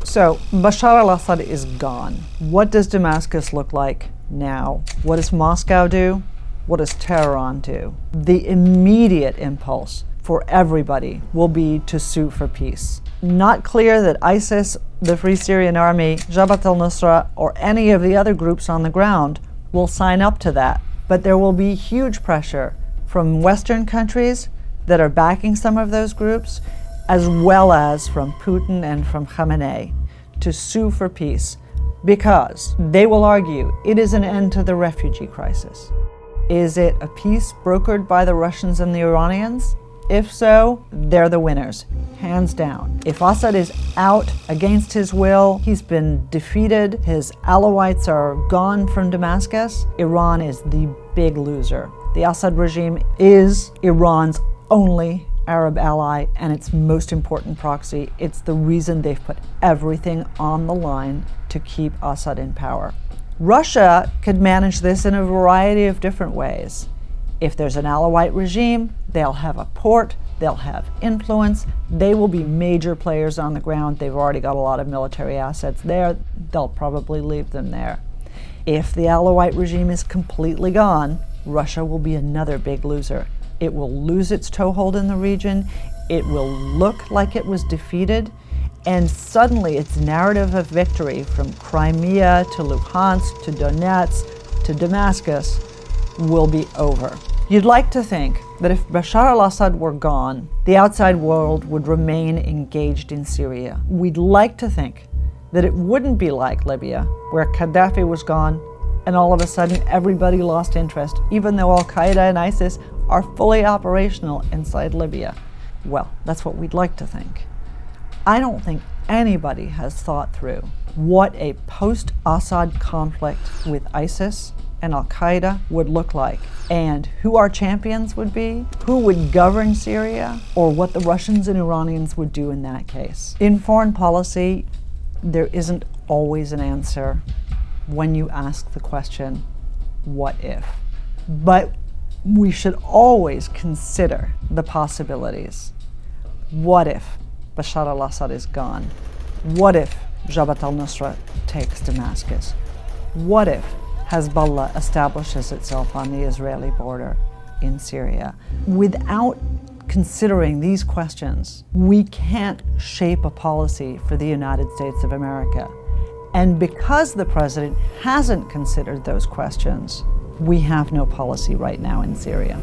So Bashar al-Assad is gone. What does Damascus look like now? What does Moscow do? What does Tehran do? The immediate impulse for everybody will be to sue for peace. Not clear that ISIS, the Free Syrian Army, Jabhat al-Nusra, or any of the other groups on the ground will sign up to that. But there will be huge pressure from Western countries that are backing some of those groups, as well as from Putin and from Khamenei, to sue for peace, because they will argue it is an end to the refugee crisis. Is it a peace brokered by the Russians and the Iranians? If so, they're the winners, hands down. If Assad is out against his will, he's been defeated, his Alawites are gone from Damascus, Iran is the big loser. The Assad regime is Iran's only Arab ally and its most important proxy. It's the reason they've put everything on the line to keep Assad in power. Russia could manage this in a variety of different ways. If there's an Alawite regime, they'll have a port, they'll have influence, they will be major players on the ground. They've already got a lot of military assets there, they'll probably leave them there. If the Alawite regime is completely gone, Russia will be another big loser. It will lose its toehold in the region, it will look like it was defeated, and suddenly its narrative of victory from Crimea to Luhansk to Donetsk to Damascus will be over. You'd like to think that if Bashar al-Assad were gone, the outside world would remain engaged in Syria. We'd like to think that it wouldn't be like Libya, where Gaddafi was gone, and all of a sudden everybody lost interest, even though al-Qaeda and ISIS are fully operational inside Libya. Well, that's what we'd like to think. I don't think anybody has thought through what a post-Assad conflict with ISIS and al-Qaeda would look like, and who our champions would be, who would govern Syria, or what the Russians and Iranians would do in that case. In foreign policy, there isn't always an answer when you ask the question, what if? But we should always consider the possibilities. What if Bashar al-Assad is gone? What if Jabhat al-Nusra takes Damascus? What if Hezbollah establishes itself on the Israeli border in Syria? Without considering these questions, we can't shape a policy for the United States of America. And because the president hasn't considered those questions, we have no policy right now in Syria.